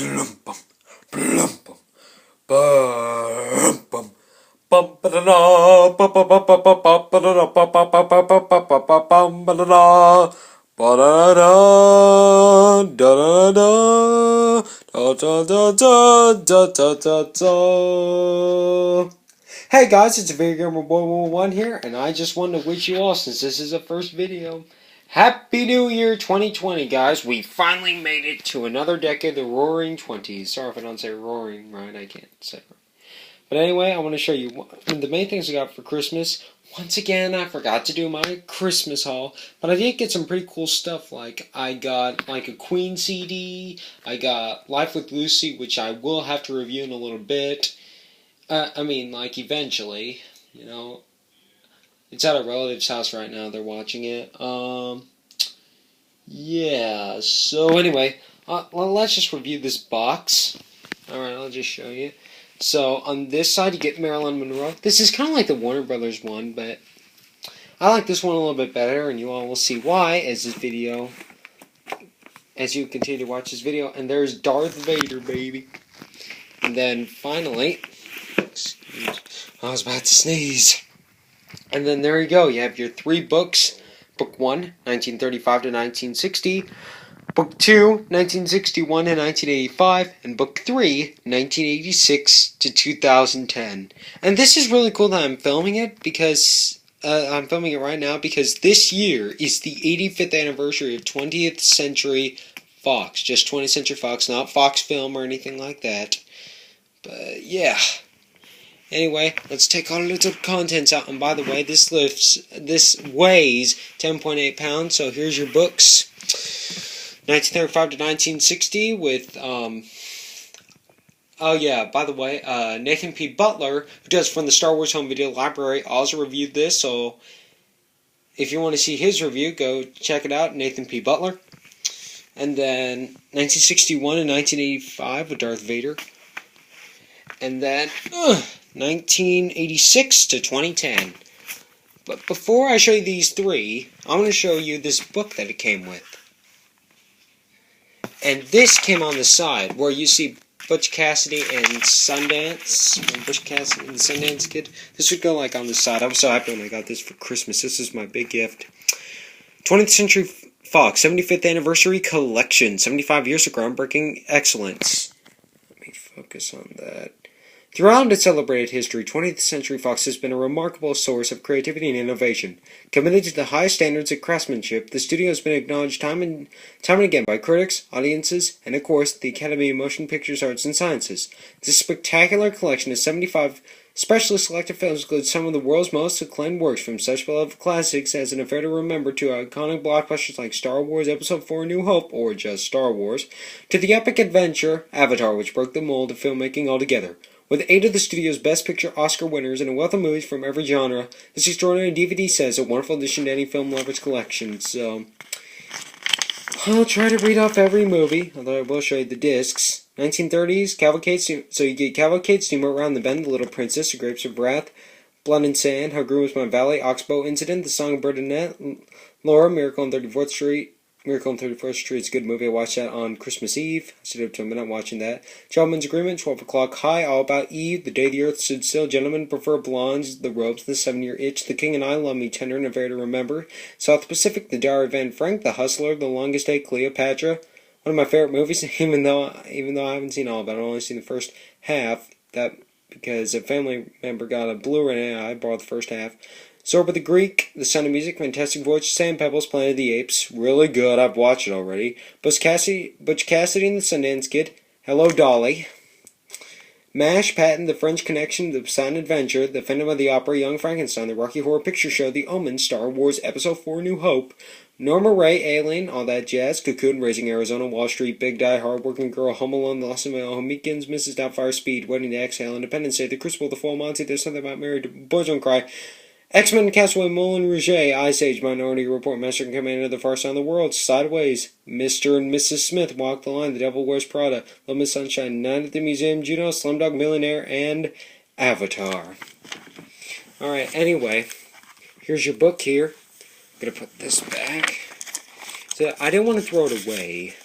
Blum bum, blum bum, bum bum, bum ba da da, ba ba ba ba ba ba ba da da, ba ba ba ba ba ba ba ba bum ba da da, ba da da da da da da da da da. Hey guys, it's Video Gamer Boy 101 here, and I just wanted to wish you all, since this is the first video, Happy New Year 2020, guys. We finally made it to another decade, the Roaring 20s. Sorry if I don't say roaring right, I can't say it right. But anyway, I want to show you the main things I got for Christmas. Once again, I forgot to do my Christmas haul, but I did get some pretty cool stuff. Like, I got like a Queen CD, I got Life with Lucy, which I will have to review in a little bit. Eventually, you know. It's at a relative's house right now. They're watching it. Yeah. So anyway, let's just review this box. Alright, I'll just show you. So on this side, you get Marilyn Monroe. This is kind of like the Warner Brothers one, but I like this one a little bit better, and you all will see why as you continue to watch this video. And there's Darth Vader, baby. And then finally, I was about to sneeze. And then there you go. You have your three books. Book 1, 1935 to 1960. Book 2, 1961 to 1985. And Book 3, 1986 to 2010. And this is really cool that I'm filming it because I'm filming it right now because this year is the 85th anniversary of 20th Century Fox. Just 20th Century Fox, not Fox Film or anything like that. But yeah. Anyway, let's take our little contents out. And by the way, this weighs 10.8 pounds. So here's your books. 1935 to 1960 with, oh yeah, by the way, Nathan P. Butler, who does from the Star Wars Home Video Library, also reviewed this. So if you want to see his review, go check it out, Nathan P. Butler. And then 1961 and 1985 with Darth Vader. And then 1986 to 2010. But before I show you these three, I'm going to show you this book that it came with. And this came on the side, where you see Butch Cassidy and Sundance. Butch Cassidy and the Sundance Kid. This would go like on the side. I was so happy when I got this for Christmas. This is my big gift. 20th Century Fox 75th Anniversary Collection. 75 years of groundbreaking excellence. Let me focus on that. Throughout its celebrated history, 20th Century Fox has been a remarkable source of creativity and innovation. Committed to the highest standards of craftsmanship, the studio has been acknowledged time and again by critics, audiences, and of course, the Academy of Motion Pictures Arts and Sciences. This spectacular collection of 75 specially selected films includes some of the world's most acclaimed works, from such beloved classics as An Affair to Remember to iconic blockbusters like Star Wars Episode 4 A New Hope, or just Star Wars, to the epic adventure Avatar, which broke the mold of filmmaking altogether. With 8 of the studio's Best Picture Oscar winners and a wealth of movies from every genre, this extraordinary DVD set is a wonderful addition to any film lover's collection. So, I'll try to read off every movie, although I will show you the discs. 1930s, Cavalcade, so you get Cavalcade, Steamboat Round the Bend, The Little Princess, The Grapes of Wrath, Blood and Sand, How Green Was My Valley, Oxbow Incident, The Song of Bernadette, Laura, Miracle on 34th Street. Miracle on 34th Street is a good movie. I watched that on Christmas Eve. I stayed up to a minute watching that. Gentleman's Agreement, 12 O'Clock High, All About Eve, The Day the Earth Stood Still, Gentlemen Prefer Blondes, The Robes, The 7-Year Itch, The King and I, Love Me Tender, and Affair to Remember, South Pacific, The Diary of Anne Frank, The Hustler, The Longest Day, Cleopatra. One of my favorite movies, even though I haven't seen all of it. I've only seen the first half, because a family member got a Blu-ray and I borrowed the first half. Zorba the Greek, The Sound of Music, Fantastic Voyage, Sand Pebbles, Planet of the Apes, really good, I've watched it already. Butch Cassidy and the Sundance Kid, Hello Dolly, MASH, Patton, The French Connection, The Silent Adventure, The Phantom of the Opera, Young Frankenstein, The Rocky Horror Picture Show, The Omen, Star Wars Episode 4 New Hope, Norma Ray, Alien, All That Jazz, Cocoon, Raising Arizona, Wall Street, Big Die, Hardworking Girl, Home Alone, The Lost and Home Weekends, Mrs. Doubtfire, Speed, Wedding to Exhale, Independence Day, The Crucible, The Full Monty, There's Something About Mary, Boys Don't Cry, X-Men, Castaway, Moulin Rouge, Ice Age, Minority Report, Master and Commander, The Far Side of the World, Sideways, Mr. and Mrs. Smith, Walk the Line, The Devil Wears Prada, Little Miss Sunshine, Night at the Museum, Juno, Slumdog Millionaire, and Avatar. Alright, anyway, here's your book here. I'm going to put this back. So I didn't want to throw it away.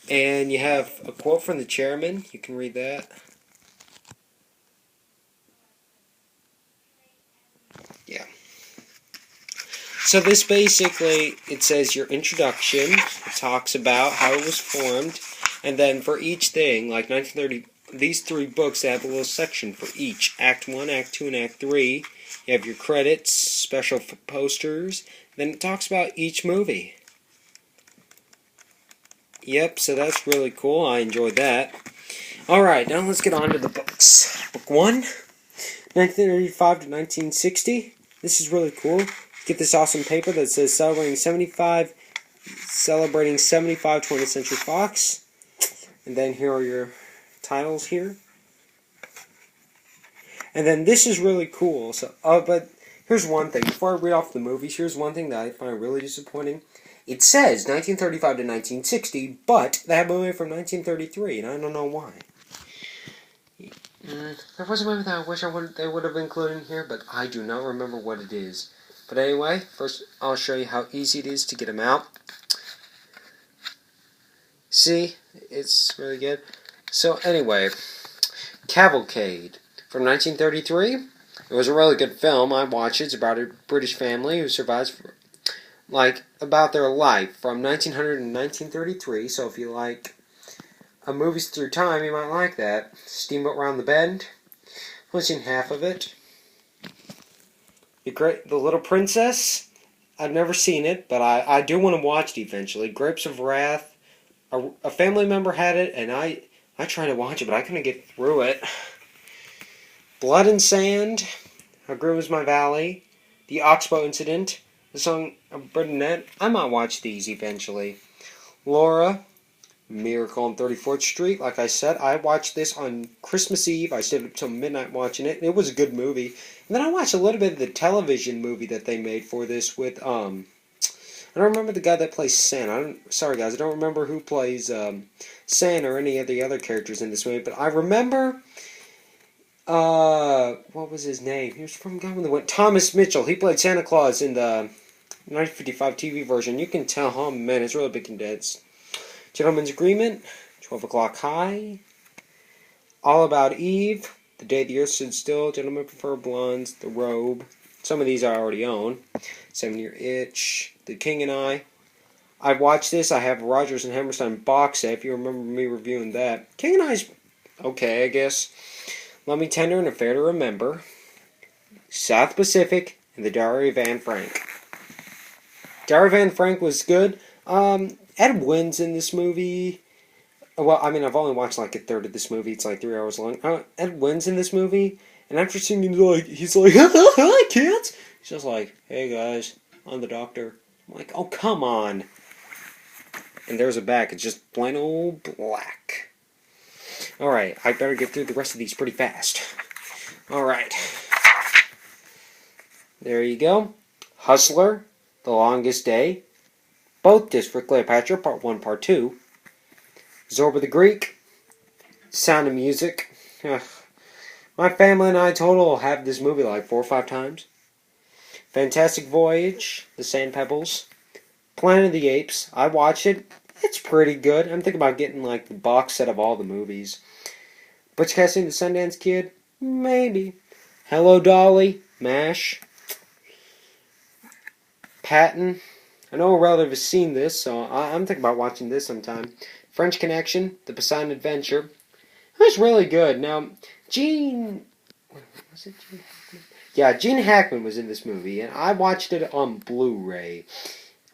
And you have a quote from the chairman. You can read that. Yeah. So this basically, it says your introduction. It talks about how it was formed. And then for each thing, like 1930, these three books, they have a little section for each. Act 1, Act 2, and Act 3. You have your credits, special posters. Then it talks about each movie. Yep, so that's really cool. I enjoyed that. Alright, now let's get on to the books. Book 1, 1935 to 1960. This is really cool. Get this awesome paper that says celebrating 75 20th Century Fox. And then here are your titles here. And then this is really cool. So, but here's one thing. Before I read off the movies, here's one thing that I find really disappointing. It says 1935 to 1960, but they have a movie from 1933, and I don't know why. There was a movie that I wish they would have included in here, but I do not remember what it is. But anyway, first I'll show you how easy it is to get them out. See? It's really good. So anyway, Cavalcade from 1933. It was a really good film. I watched it. It's about a British family who survives about their life from 1900 to 1933. So if you like movies through time, you might like that. Steamboat Round the Bend. I've seen half of it. The Little Princess. I've never seen it, but I do want to watch it eventually. Grapes of Wrath. A family member had it, and I tried to watch it, but I couldn't get through it. Blood and Sand. How Grim Was My Valley. The Oxbow Incident. The Song of Bernadette. I might watch these eventually. Laura. Miracle on 34th Street. Like I said, I watched this on Christmas Eve. I stayed up till midnight watching it. It was a good movie. And then I watched a little bit of the television movie that they made for this with, I don't remember the guy that plays Santa. Sorry guys, I don't remember who plays Santa or any of the other characters in this movie. But I remember, what was his name? He was from Gone with the Wind. Thomas Mitchell. He played Santa Claus in the 1955 TV version. You can tell, oh man, it's really big and dense. Gentleman's Agreement, 12 O'Clock High, All About Eve, The Day the Earth Stood Still, Gentlemen Prefer Blondes, The Robe. Some of these I already own. 7-Year Itch, The King and I. I've watched this. I have Rodgers and Hammerstein box set, if you remember me reviewing that. King and I's okay, I guess. Love Me Tender and Affair to Remember. South Pacific, and The Diary of Anne Frank. Diary of Anne Frank was good. Ed Wynn's in this movie. Well, I mean, I've only watched like a third of this movie. It's like 3 hours long. Ed Wynn's in this movie, and after seeing him, he's like, hi, kids. He's just like, hey, guys, I'm the doctor. I'm like, oh, come on. And there's a back. It's just plain old black. Alright, I better get through the rest of these pretty fast. Alright. There you go. Hustler, The Longest Day. Both discs for Cleopatra, Part 1, Part 2. Zorba the Greek. Sound of Music. My family and I total have this movie like 4 or 5 times. Fantastic Voyage. The Sand Pebbles. Planet of the Apes. I watched it. It's pretty good. I'm thinking about getting like the box set of all the movies. Butch Cassidy and the Sundance Kid. Maybe. Hello Dolly. MASH. Patton. I know a relative has seen this, so I'm thinking about watching this sometime. French Connection, The Poseidon Adventure. It was really good. Now, Gene Hackman? Yeah, Gene Hackman was in this movie, and I watched it on Blu-ray.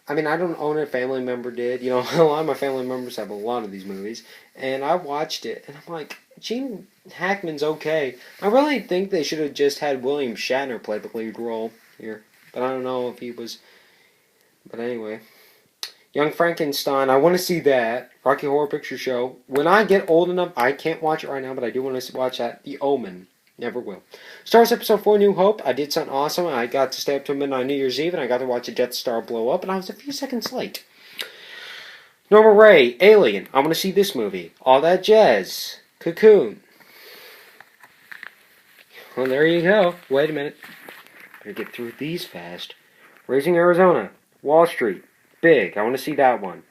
I mean, I don't own it. A family member did. You know, a lot of my family members have a lot of these movies. And I watched it, and I'm like, Gene Hackman's okay. I really think they should have just had William Shatner play the lead role here. But I don't know if he was... But anyway, Young Frankenstein, I want to see that. Rocky Horror Picture Show. When I get old enough, I can't watch it right now, but I do want to watch that. The Omen. Never will. Star Wars Episode 4 New Hope. I did something awesome. I got to stay up till midnight New Year's Eve, and I got to watch a Death Star blow up, and I was a few seconds late. Norma Ray, Alien. I want to see this movie. All That Jazz. Cocoon. Well, there you go. Wait a minute. Better get through these fast. Raising Arizona. Wall Street. Big. I want to see that one.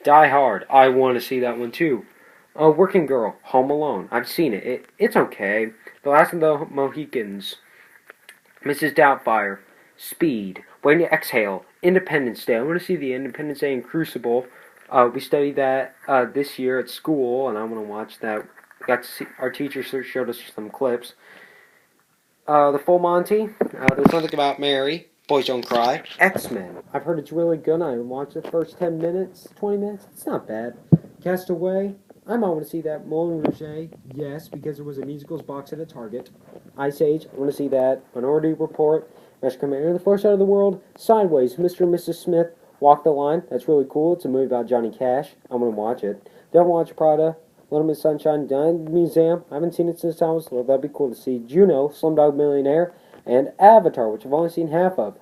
Die Hard. I want to see that one too. Working Girl. Home Alone. I've seen it. It's okay. The Last of the Mohicans. Mrs. Doubtfire. Speed. Waiting to Exhale. Independence Day. I want to see the Independence Day in Crucible. We studied that this year at school, and I want to watch that. Got to see, our teacher showed us some clips. The Full Monty. There's Something About Mary. Boys Don't Cry. X-Men. I've heard it's really good. I watched the first 10 minutes, 20 minutes. It's not bad. Castaway. I might want to see that. Moulin Rouge. Yes, because it was a musicals box at a Target. Ice Age. I want to see that. Minority Report. Rescue Commander. The First Side of the World. Sideways. Mr. and Mrs. Smith. Walk the Line. That's really cool. It's a movie about Johnny Cash. I'm going to watch it. Devil Watch Prada. Little Miss Sunshine, Diamond Museum. I haven't seen it since I was little. That'd be cool to see. Juno, Slumdog Millionaire, and Avatar, which I've only seen half of.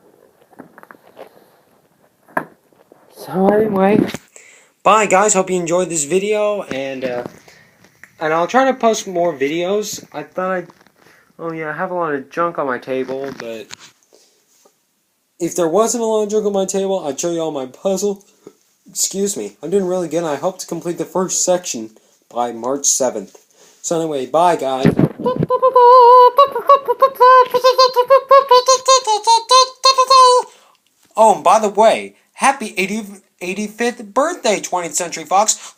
So anyway, bye guys. Hope you enjoyed this video, and I'll try to post more videos. I have a lot of junk on my table, but if there wasn't a lot of junk on my table, I'd show you all my puzzle. Excuse me. I'm doing really good. And I hope to complete the first section by March 7th. So anyway, bye guys. Oh, and by the way, happy 85th birthday, 20th Century Fox.